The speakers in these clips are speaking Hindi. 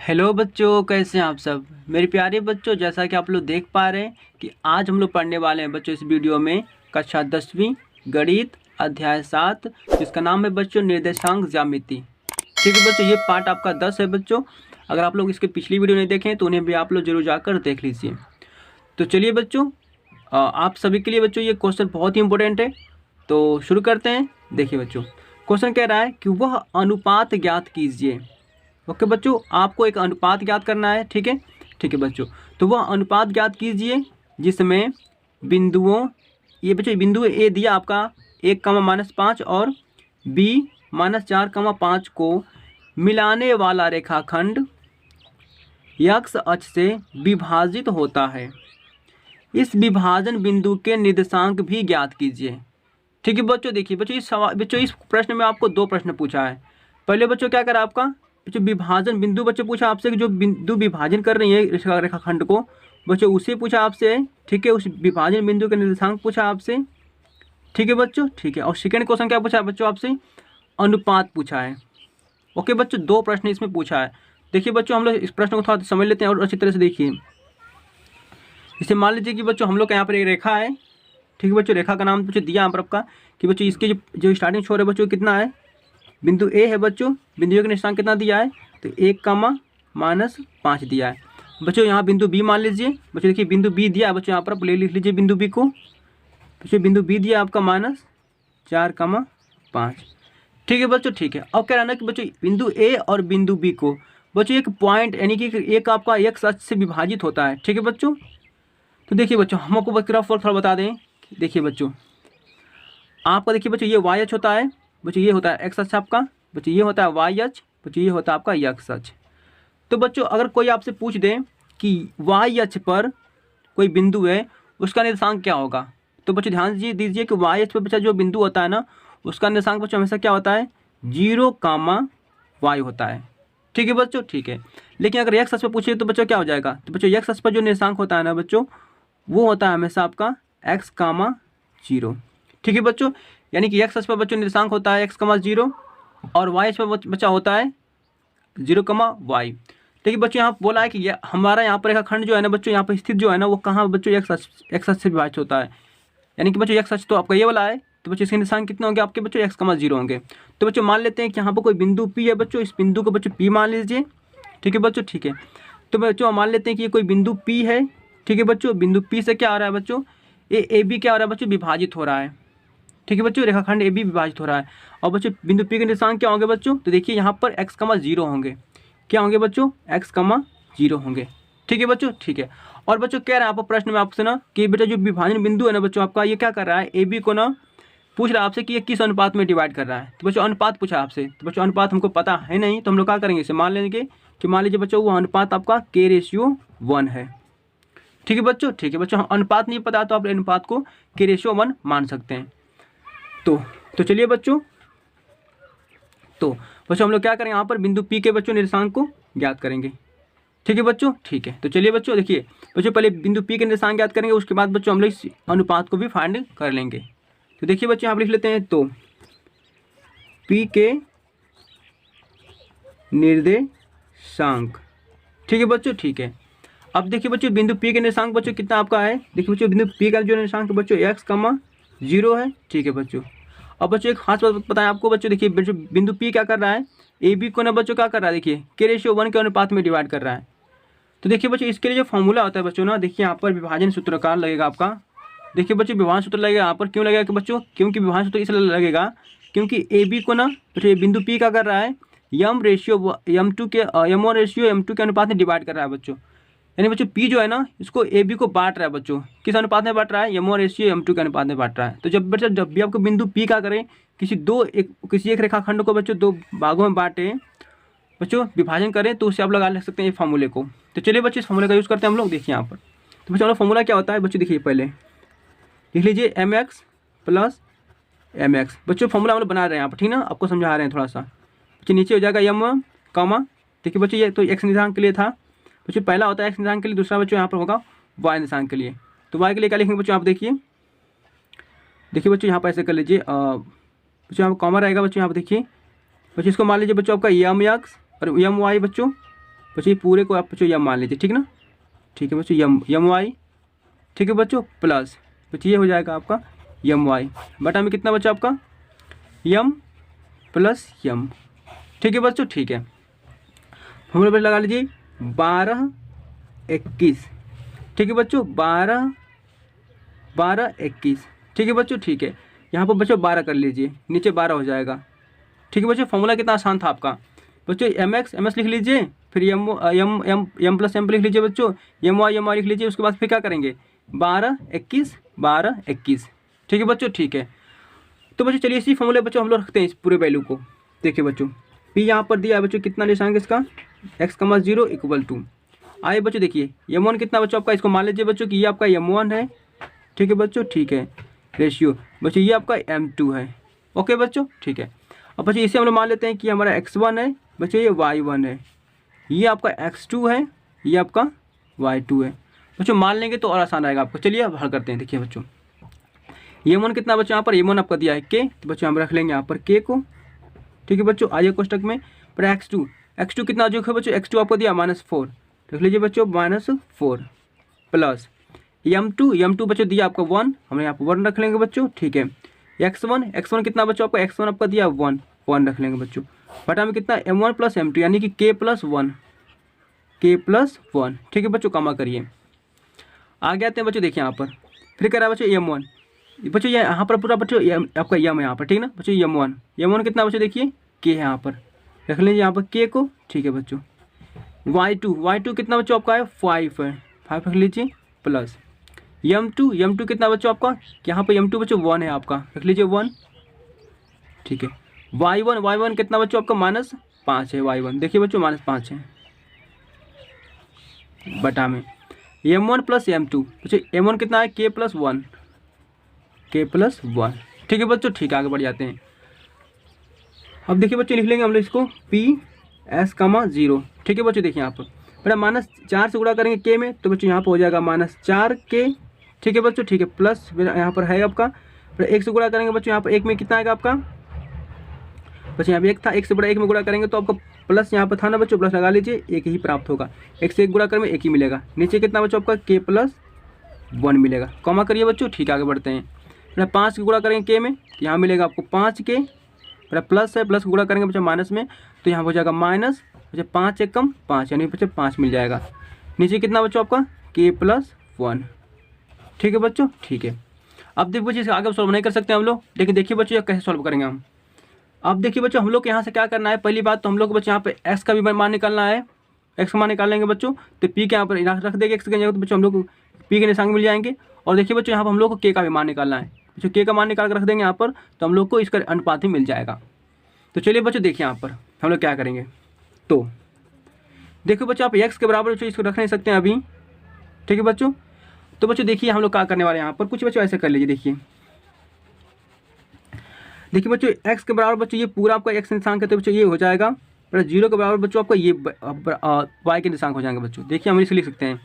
हेलो बच्चों, कैसे हैं आप सब मेरे प्यारे बच्चों। जैसा कि आप लोग देख पा रहे हैं कि आज हम लोग पढ़ने वाले हैं बच्चों इस वीडियो में कक्षा 10वीं गणित अध्याय 7, जिसका नाम है बच्चों निर्देशांक ज्यामिति। ठीक है बच्चों, ये पार्ट आपका 10 है बच्चों। अगर आप लोग इसके पिछली वीडियो नहीं देखें तो उन्हें भी आप लोग जरूर जाकर देख लीजिए। तो चलिए बच्चों, आप सभी के लिए बच्चों ये क्वेश्चन बहुत ही इंपॉर्टेंट है। तो शुरू करते हैं। देखिए बच्चों, क्वेश्चन कह रहा है कि वह अनुपात ज्ञात कीजिए। ओके बच्चों, आपको एक अनुपात ज्ञात करना है। ठीक है, ठीक है बच्चों। तो वह अनुपात ज्ञात कीजिए जिसमें बिंदुओं, ये बच्चों बिंदु ए दिया आपका 1, -5 और B -4, 5 को मिलाने वाला रेखाखंड x अक्ष से विभाजित होता है। इस विभाजन बिंदु के निर्देशांक भी ज्ञात कीजिए। ठीक है बच्चों, देखिए बच्चों इस सवाल बच्चों इस प्रश्न में आपको दो प्रश्न पूछा है। पहले बच्चों क्या करा आपका बच्चों विभाजन बिंदु बच्चों पूछा आपसे कि जो बिंदु विभाजन कर रही है रेखाखंड को, बच्चों उसे पूछा आपसे। ठीक है, उस विभाजन बिंदु के निर्देशांक पूछा आपसे। ठीक है बच्चों, ठीक है। और सेकंड क्वेश्चन क्या पूछा है बच्चों आपसे, अनुपात पूछा है। ओके बच्चों, दो प्रश्न इसमें पूछा है। देखिए बच्चों, हम लोग इस प्रश्न को थोड़ा समझ लेते हैं और अच्छी तरह से देखिए। इसे मान लीजिए कि बच्चों हम लोग का यहाँ पर एक रेखा है। ठीक है बच्चों, रेखा का नाम बच्चों दिया यहाँ पर आपका कि बच्चों इसके जो स्टार्टिंग छोर है बच्चों कितना है, बिंदु ए है बच्चों। बिंदु का निर्देशांक कितना दिया है, तो 1, -5 दिया है बच्चों। यहाँ बिंदु बी मान लीजिए बच्चों। देखिए बिंदु बी दिया है बच्चों, यहाँ पर आप लिख लीजिए बिंदु बी को। बच्चों बिंदु बी दिया आपका -4, 5। ठीक है बच्चों, ठीक है। अब कह रहा है ना कि बच्चों बिंदु ए और बिंदु बी को बच्चों एक पॉइंट यानी कि एक आपका एक्स अक्ष से विभाजित होता है। ठीक है बच्चों, तो देखिए बच्चों हम आपको ग्राफ थोड़ा बता दें। देखिए बच्चों, आपका देखिए बच्चों ये वाई अक्ष होता है बच्चों, ये होता है एक्स अक्ष आपका बच्चों, ये होता है वाई अक्ष बच्चों, ये होता है आपका एक्स अक्ष। तो बच्चों अगर कोई आपसे पूछ दे कि वाई अक्ष पर कोई बिंदु है, उसका निर्देशांक क्या होगा, तो बच्चों ध्यान दीजिए कि वाई अक्ष पर बच्चा जो बिंदु होता है ना, उसका निर्देशांक बच्चों हमेशा क्या होता है, 0, y होता है। ठीक है बच्चों, ठीक है। लेकिन अगर एक्स अक्ष पर पूछिए तो बच्चों क्या हो जाएगा, तो बच्चों एक्स अक्ष पर जो निर्देशांक होता है ना बच्चों, वो होता है हमेशा आपका x, 0। ठीक है बच्चों, यानी कि एक्स अक्ष पर बच्चों निर्देशांक होता है x, 0 और वाई अक्ष पर बच्चा होता है 0, y। देखिए बच्चों यहाँ बोला है कि हमारा यहाँ पर रेखाखंड जो है ना बच्चों, यहाँ पर स्थित जो है ना वो कहाँ बच्चों एक्स अक्ष से विभाजित होता है। यानी कि बच्चों एक्स अक्ष तो आपका ये वाला है, तो बच्चों इसके निशान कितने होंगे आपके बच्चों, x, 0 होंगे। तो बच्चों मान लेते हैं कि यहाँ पर कोई बिंदु P है बच्चों, इस बिंदु को बच्चों P मान लीजिए। ठीक है बच्चों, ठीक है। तो बच्चों मान लेते हैं कि ये कोई बिंदु P है। ठीक है बच्चों, बिंदु P से क्या आ रहा है बच्चों, ये AB क्या हो रहा है बच्चों, विभाजित हो रहा है। ठीक है बच्चों, रेखाखंड AB विभाजित हो रहा है। और बच्चों बिंदु P के निशान क्या होंगे बच्चों, तो देखिए यहाँ पर x, 0 होंगे। क्या होंगे बच्चों, x, 0 होंगे। ठीक है बच्चों, ठीक है। और बच्चों कह रहा है आपको प्रश्न में आपसे ना कि बेटा जो विभाजन बिंदु है ना बच्चों आपका, ये क्या कर रहा है, AB को ना पूछ रहा है आपसे कि ये किस अनुपात में डिवाइड कर रहा है। तो बच्चों अनुपात पूछा आपसे, तो बच्चों अनुपात हमको पता है नहीं, तो हम लोग क्या करेंगे, इसे मान लेंगे कि मान लीजिए बच्चों वो अनुपात आपका K/1 है। ठीक है बच्चों, ठीक है। बच्चों अनुपात नहीं पता तो आप अनुपात को K/1 मान सकते हैं। तो चलिए बच्चों, तो बच्चों हम लोग क्या करेंगे, यहाँ पर बिंदु P के बच्चों निर्देशांक को ज्ञात करेंगे। ठीक है बच्चों, ठीक है। तो चलिए बच्चों देखिए बच्चों, पहले बिंदु P के निर्देशांक ज्ञात करेंगे, उसके बाद बच्चों हम लोग इस अनुपात को भी फाइंड कर लेंगे। तो देखिए बच्चों यहाँ लिख लेते हैं, तो P के निर्देशांक। ठीक है बच्चों, ठीक है। अब देखिए बच्चों बिंदु P के निर्देशांक बच्चों कितना आपका है, देखिए बच्चों बिंदु P का जो निर्देशांक बच्चों x, 0 है। ठीक है बच्चों। अब बच्चों एक खास बात बताएं आपको बच्चों, देखिए बच्चों बिंदु P क्या कर रहा है, AB को ना बच्चों क्या कर रहा है, देखिए K/1 के अनुपात में डिवाइड कर रहा है। तो देखिए बच्चों इसके लिए जो फॉर्मूला होता है बच्चों ना, देखिए यहाँ पर विभाजन सूत्रकार लगेगा आपका। देखिए बच्चों विभाजन सूत्र लगेगा यहाँ पर, क्यों लगेगा कि बच्चों, क्योंकि विभाजन सूत्र इसलिए लगेगा क्योंकि AB को ना बच्चों बिंदु P क्या कर रहा है, M1 के अनुपात में डिवाइड कर रहा है बच्चों। यानी बच्चों P जो है ना, इसको AB को बांट रहा है बच्चों, किस अनुपात में बांट रहा है, M1/M2 के अनुपात में बांट रहा है। तो जब भी आपको बिंदु P क्या करें, किसी एक रेखाखंड को बच्चों दो भागों में बांटे बच्चों, विभाजन करें, तो उससे आप लगा ले सकते हैं ये फार्मूले को। तो चलिए बच्चों इस फार्मूले का यूज़ करते हैं हम लोग। देखिए यहाँ पर तो बच्चों फार्मूला क्या होता है बच्चों, देखिए पहले लिख लीजिए mx + mx। बच्चों फार्मूला हम लोग बना रहे हैं यहाँ पर, ठीक ना, आपको समझा रहे हैं थोड़ा सा। बच्चों नीचे हो जाएगा m, देखिए बच्चों ये तो x निर्देशांक के लिए था बच्चों, पहला होता है x निर्देशांक के लिए, दूसरा बच्चों यहाँ पर होगा y निर्देशांक के लिए। तो y के लिए क्या लिखेंगे बच्चों, आप देखिए बच्चों यहाँ पर ऐसे कर लीजिए, बच्चों यहाँ पर कॉमा रहेगा बच्चों, यहाँ पर देखिए बच्चों इसको मान लीजिए बच्चों आपका mx और my बच्चों, बच्चों ये पूरे को आप बच्चों यम मान लीजिए, ठीक ना। ठीक है बच्चों, यम वाई, ठीक है बच्चों, प्लस बच्चों ये हो जाएगा आपका यम वाई बटा में कितना बच्चा आपका यम प्लस यम, ठीक है बच्चों। ठीक है, हम लोग लगा लीजिए 12 21, ठीक है बच्चों, 12 12 21, ठीक है बच्चों। ठीक है, यहाँ पर बच्चों 12 कर लीजिए, नीचे 12 हो जाएगा, ठीक है बच्चों। फॉर्मूला कितना आसान था आपका बच्चों, एम एक्स लिख लीजिए, फिर एम प्लस एम लिख लीजिए बच्चों, एम वाई लिख लीजिए। उसके बाद फिर क्या करेंगे 12 21 12 21, ठीक है बच्चों। ठीक है, तो बच्चों चलिए इसी फॉर्मूले बच्चों हम लोग रखते हैं इस पूरे वैल्यू को। देखिए बच्चों पी यहाँ पर दिया है बच्चों, कितना निशान इसका x,0 इक्वल टू आइए बच्चों देखिए m1 कितना बच्चों आपका, इसको मान लीजिए बच्चों कि ये आपका m1 है, ठीक है बच्चों। ठीक है, रेशियो बच्चों ये आपका m2 है, ओके बच्चों। ठीक है, अब बच्चों इसे हम लोग मान लेते हैं कि हमारा x1 है बच्चों, ये y1 है, ये आपका x2 है, ये आपका y2 है बच्चों। मान लेंगे तो और आसान रहेगा आपको। चलिए अब हल करते हैं। देखिए बच्चों m1 कितना बच्चों, यहाँ पर m1 आपका दिया है k, तो बच्चों हम रख लेंगे यहाँ पर k को, ठीक है बच्चों। आइए कोष्टक में पर x2 कितना जो है बच्चों, x2 आपको दिया -4, रख लीजिए बच्चों -4 प्लस m2 बच्चों दिया आपका 1, हम यहाँ पर 1 रख लेंगे बच्चों। ठीक है, x1 कितना बच्चों आपका, x1 आपका दिया 1 रख लेंगे बच्चों, बटा में कितना m1 प्लस m2 यानी कि k प्लस 1, ठीक है बच्चों। कामा करिए, आगे आते हैं बच्चों। देखिए यहाँ पर फिर कह रहा है बच्चों m1, बच्चों ये यहाँ पर पूरा बच्चों आपका यम है यहाँ पर, ठीक ना बच्चों। m1 कितना बच्चों देखिए k है, यहाँ पर रख लीजिए यहाँ पर k को, ठीक है बच्चों। y2 कितना बच्चों आपका है 5 है, 5 रख लीजिए प्लस m2 कितना बच्चों आपका, यहाँ पर m2 बच्चों 1 है आपका, रख लीजिए 1, ठीक है। y1 कितना बच्चों आपका -5 है, y1 देखिए बच्चों -5 है, बटा में m1 प्लस m2 बच्चों, m1 कितना है k प्लस 1, ठीक है बच्चों। ठीक है, आगे बढ़ जाते हैं। अब देखिए बच्चों लिख लेंगे हम लोग इसको PS,0, ठीक है बच्चों। देखिए यहाँ पर बेटा -4 से गुणा करेंगे k में, तो बच्चों यहाँ पर हो जाएगा -4k, ठीक है बच्चों। ठीक है, प्लस यहाँ पर है आपका, फिर 1 से गुणा करेंगे बच्चों, यहाँ पर 1 में कितना आएगा आपका बच्चों, यहाँ पर 1 था, 1 से बड़ा 1 में गुणा करेंगे तो आपका प्लस यहाँ पर था ना बच्चों, प्लस लगा लीजिए, 1 ही प्राप्त होगा। 1 से 1 गुणा करेंगे 1 ही मिलेगा, नीचे कितना बच्चों आपका k प्लस 1 मिलेगा। कॉमा करिए बच्चों। ठीक है, आगे बढ़ते हैं। फिर 5 की गुणा करेंगे k में, तो यहाँ मिलेगा आपको 5k, फिर प्लस है, प्लस गुणा करेंगे बच्चा माइनस में, तो यहाँ हो जाएगा माइनस बच्चा 5 1 कम 5 यानी बच्चा 5 मिल जाएगा। नीचे कितना बच्चों आपका k प्लस 1, ठीक है बच्चों। ठीक है, अब देखिए बच्चों इसका आगे सॉल्व नहीं कर सकते हम लोग, लेकिन देखिए बच्चों ये कैसे सॉल्व करेंगे हम। अब देखिए बच्चों हम लोग यहाँ से क्या करना है, पहली बात तो हम लोग को बच्चों यहाँ पे x का भी मान निकालना है, x का मान निकाल लेंगे बच्चों, तो p के यहाँ पर रख देंगे x के जगह, तो बच्चों हम लोग को p के निशान मिल जाएंगे। और देखिए बच्चों यहाँ पर हम लोग को k का भी मान निकालना है, बच्चों k का मान निकाल कर रख देंगे यहाँ पर, तो हम लोग को इसका अनुपात ही मिल जाएगा। तो चलिए बच्चों देखिए यहाँ पर हम लोग क्या करेंगे, तो देखो बच्चों आप x के बराबर बच्चों इसको रख नहीं सकते हैं अभी, ठीक है बच्चों। तो बच्चों देखिए हम लोग क्या करने वाले हैं यहाँ पर, कुछ बच्चों ऐसे कर लीजिए। देखिए बच्चों x के बराबर बच्चों ये पूरा आपका x निशांक है, तो बच्चों ये हो जाएगा, पर 0 के बराबर बच्चों आपका ये y के निशांक हो जाएंगे बच्चों। देखिए हम इसे लिख सकते हैं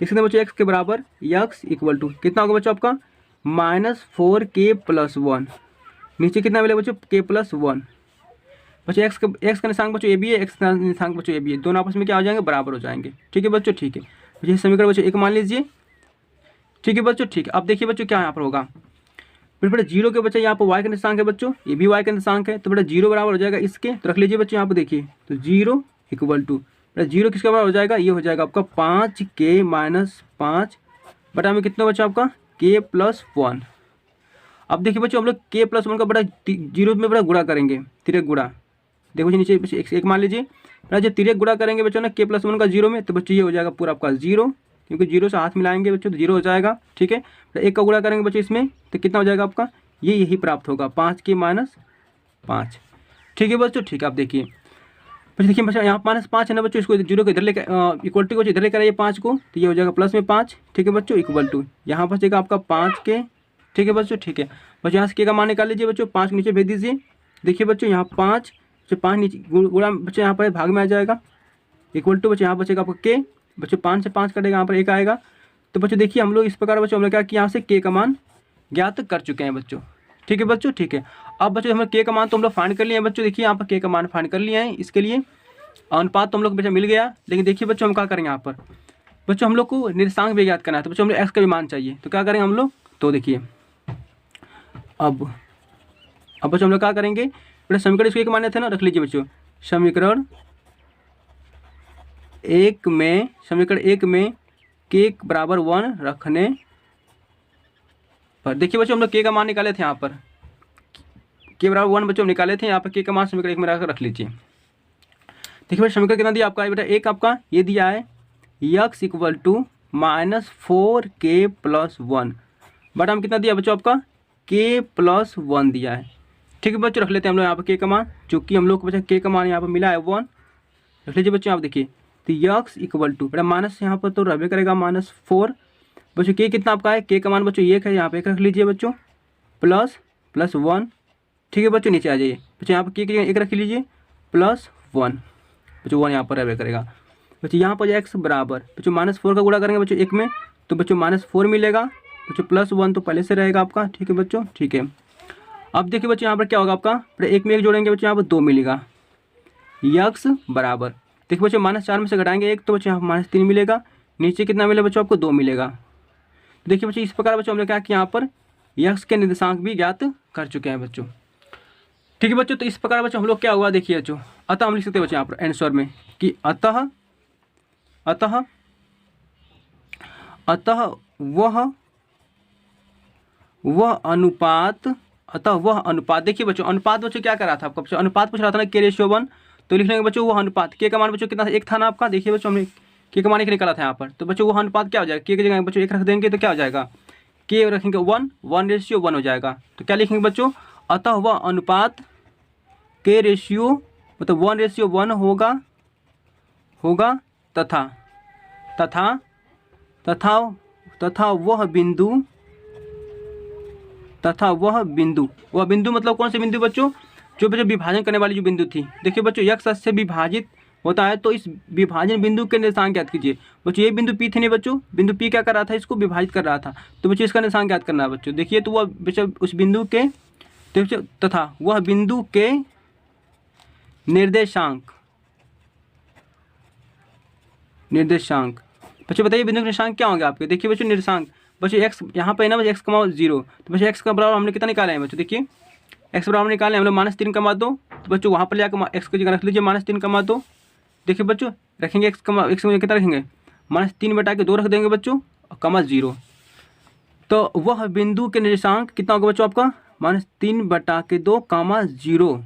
बच्चों x के बराबर x इक्वल टू कितना होगा बच्चों आपका -4k प्लस 1, नीचे कितना मिलेगा बच्चों k प्लस 1। बच्चों x का निशांक बच्चों ये भी है, x का निशांक बच्चों ये भी है, दोनों आपस में क्या हो जाएंगे बराबर हो जाएंगे, ठीक है बच्चों। ठीक है बच्चों समीकरण बच्चों 1 मान लीजिए, ठीक है बच्चों। ठीक है, अब देखिए बच्चों क्या यहाँ पर होगा, फिर बेटा 0 के बच्चे यहाँ पर y का निशांक है बच्चों, ये भी y का निशांक है, तो बेटा 0 बराबर हो जाएगा इसके, तो रख लीजिए बच्चों यहाँ पर देखिए, तो 0 इक्वल टू बेटा 0 किसके बराबर हो जाएगा, ये हो जाएगा आपका 5k माइनस 5 बटा में कितना बच्चा आपका k प्लस 1। अब देखिए बच्चों हम लोग k प्लस 1 का बड़ा 0 में बड़ा गुणा करेंगे, तिरक गुणा, देखो बच्चों नीचे एक मान लीजिए बेटा, जब तिरक गुणा करेंगे बच्चों ना k प्लस 1 का 0 में, तो बच्चों ये हो जाएगा पूरा आपका 0, क्योंकि 0 से हाथ मिलाएंगे बच्चों तो 0 हो जाएगा, ठीक है। तो 1 का गुणा करेंगे बच्चों इसमें, तो कितना हो जाएगा आपका ये यही प्राप्त होगा 5k माइनस 5, ठीक है बच्चों। ठीक है, आप देखिए बच्चों, देखिए बच्चों यहाँ -5 है ना बच्चों, इसको 0 को इधर लेकर इक्वल टू को इधर लेकर आइए 5 को, तो ये हो जाएगा प्लस में 5, ठीक है बच्चों, इक्वल टू यहाँ पर बचेगा आपका 5k, ठीक है बच्चों। ठीक है बच्चों यहाँ से k का मान निकाल लीजिए बच्चों, 5 नीचे भेज दीजिए। देखिए बच्चों यहाँ 5 नीचे गुणा बच्चों यहाँ पर भाग में आ जाएगा, इक्वल टू बच्चों यहाँ बचेगा आपका k, बच्चों 5 से 5 कटेगा, यहाँ पर 1 आएगा। तो बच्चों देखिए हम लोग इस प्रकार बच्चों हम लोग क्या किया, यहाँ से k का मान ज्ञात कर चुके हैं बच्चों, ठीक है बच्चों। ठीक है, अब बच्चों हम लोग k का मान तो हम लोग फाइंड कर लिए हैं बच्चों, देखिए यहाँ पर k का मान फाइंड कर लिए हैं। इसके लिए अनुपात तो हम लोग को बच्चा मिल गया, लेकिन देखिए बच्चों हम क्या करेंगे यहाँ पर, बच्चों हम लोग को निर्देशांक भी ज्ञात करना है, तो बच्चों हम लोग एक्स का भी मान चाहिए, तो क्या करेंगे हम लोग, तो देखिए अब बच्चों हम लोग क्या करेंगे, बेटा समीकरण इसको एक माने थे ना, रख लीजिए बच्चों, समीकरण एक में के बराबर 1 रखने पर, देखिए बच्चों हम लोग के का मान निकाले थे यहाँ पर, के बराबर 1 बच्चों हम निकाले थे, यहाँ पर के का मान समीकरण एक में रख लीजिए। देखिए बेटा समीकरण कितना दिया आपका, बेटा एक आपका ये दिया है x equal to -4k+1, but हम कितना दिया बच्चों आपका k+1 दिया है। ठीक है बच्चों, रख लेते हैं हम लोग यहाँ पर के का मान, चूँकि हम लोग को बच्चा के का मान यहाँ पर मिला है 1, रख लीजिए बच्चों। आप देखिए तो x इक्वल टू बेटा माइनस यहाँ पर तो रहबे करेगा -4, बच्चों के कितना आपका है, के का मान बच्चों 1 है, यहाँ पे 1 रख लीजिए बच्चों, +1। ठीक है बच्चों, नीचे आ जाइए बच्चों, यहाँ पर के 1 रख लीजिए +1, बच्चों 1 यहाँ पर रहबे करेगा। बच्चों यहाँ पर x बराबर बच्चों -4 का गुणा करेंगे बच्चों 1 में, तो बच्चों -4 मिलेगा बच्चों, +1 तो पहले से रहेगा आपका। ठीक है बच्चों, ठीक है। अब देखिए बच्चों यहाँ पर क्या होगा आपका, एक में एक जोड़ेंगे बच्चों, यहाँ पर 2 मिलेगा, x बराबर देखिए बच्चों -4 में से घटाएंगे 1, तो बच्चों यहाँ पर -3 मिलेगा, नीचे कितना मिलेगा बच्चों आपको 2 मिलेगा। तो देखिए बच्चों इस प्रकार बच्चों हमने क्या किया, यहाँ पर x के निर्देशांक भी ज्ञात कर चुके हैं बच्चों। ठीक है बच्चों, तो इस प्रकार बच्चों हम लोग क्या हुआ देखिए बच्चों, अतः हम लिख सकते हैं बच्चों यहाँ पर आंसर में कि अतः वह अनुपात, देखिए बच्चों अनुपात बच्चों क्या कर रहा था आपका, बच्चों अनुपात पूछ रहा था ना k/1, तो लिख लेंगे बच्चों वह अनुपात, के का मान बच्चों कितना था, 1 था ना आपका। देखिए बच्चों हमने के का मान 1 निकाला था यहाँ पर, तो बच्चों वह अनुपात क्या हो जाएगा, के की जगह बच्चों 1 रख देंगे तो क्या हो जाएगा, के रखेंगे 1:1 हो जाएगा। तो क्या लिखेंगे बच्चों, अतः वह अनुपात के रेशियो मतलब 1:1 होगा तथा वह बिंदु मतलब कौन से बिंदु बच्चों, जो बच्चों विभाजन करने वाली जो बिंदु थी। देखिए बच्चों x से विभाजित होता है, तो इस विभाजन बिंदु के निर्देशांक ज्ञात कीजिए। बच्चों ये बिंदु P थे नहीं बच्चों, बिंदु P क्या कर रहा था, इसको विभाजित कर रहा था, तो बच्चों इसका निर्देशांक ज्ञात करना है बच्चों। देखिए तो वह बच्चों उस बिंदु के तथा वह बिंदु के निर्देशांक बच्चों बताइए बिंदु के निर्देशांक क्या होंगे आपके। देखिए बच्चों निर्देशांक बच्चों x यहाँ पे है ना बच्चों, x, 0, तो बच्चों x का बराबर हमने कितना निकाला है बच्चों, देखिए x बराबर निकाले हम लोग -3 का मान 2, तो बच्चों वहाँ पर जाकर x की जगह रख लीजिए -3 का मान 2। देखिए बच्चों रखेंगे x में कितना रखेंगे, -3 बटा के 2 रख देंगे बच्चों, और 0, तो वह बिंदु के निर्देशांक कितना होगा बच्चों आपका, -3 बटा के 2, 0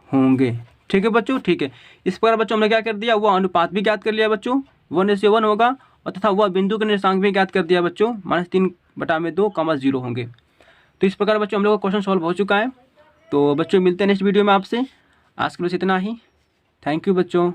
होंगे। ठीक है बच्चों, ठीक है। इस प्रकार बच्चों हमने क्या कर दिया, वह अनुपात भी ज्ञात कर लिया बच्चों, 1:1 होगा, और तथा वह बिंदु के निर्देशांक भी ज्ञात कर दिया बच्चों, -3 बटा में 2, 0 होंगे। तो इस प्रकार बच्चों हम लोग का क्वेश्चन सॉल्व हो चुका है। तो बच्चों मिलते हैं नेक्स्ट वीडियो में आपसे, आज के लिए इतना ही। थैंक यू बच्चों।